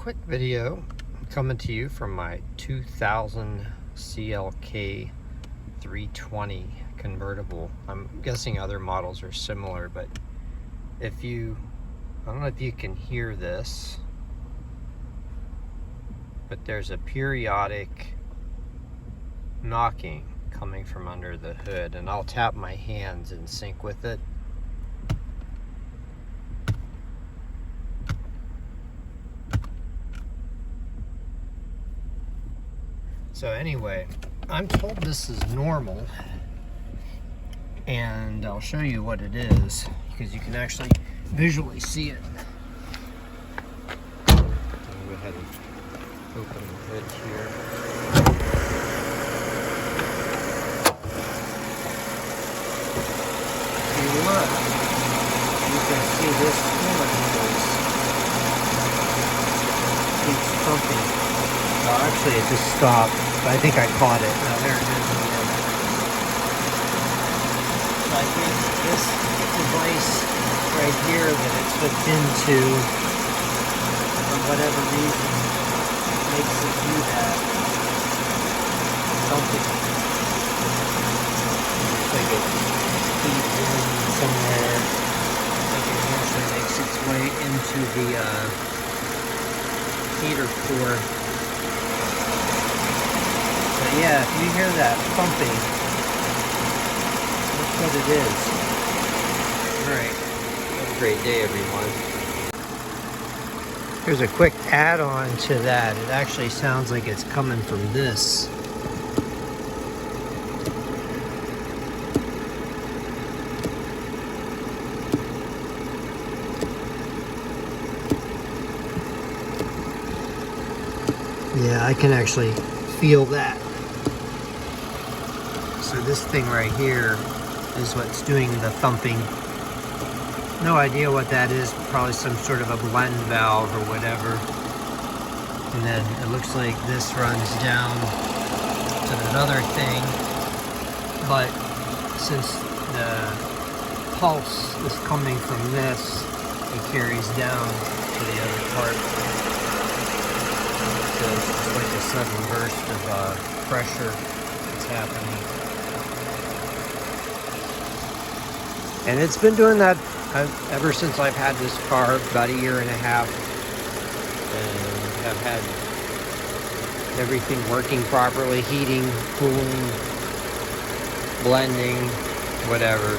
quick video coming to you from my 2000 CLK 320 convertible. I'm guessing other models are similar, but I don't know if you can hear this, but there's a periodic knocking coming from under the hood, and I'll tap my hands in sync with it. So anyway, I'm told this is normal, and I'll show you what it is because you can actually visually see it. I'll go ahead and open the hood here. If you look, you can see this noise keeps thumping. Well, actually, it just stopped. But I think I caught it. Now, there it is again. So I think this device right here that it's hooked into, for whatever reason, makes it do that. Something. Looks like it feeds in somewhere. I think it eventually makes its way into the heater core. But yeah, if you hear that thumping, that's what it is. Alright, have a great day, everyone. Here's a quick add-on to that. It actually sounds like it's coming from this. Yeah, I can actually feel that. So this thing right here is what's doing the thumping. No idea what that is, probably some sort of a blend valve or whatever. And then it looks like this runs down to that other thing. But since the pulse is coming from this, it carries down to the other part. So it's just like a sudden burst of pressure that's happening. And it's been doing that ever since I've had this car, about a year and a half, and have had everything working properly, heating, cooling, blending, whatever.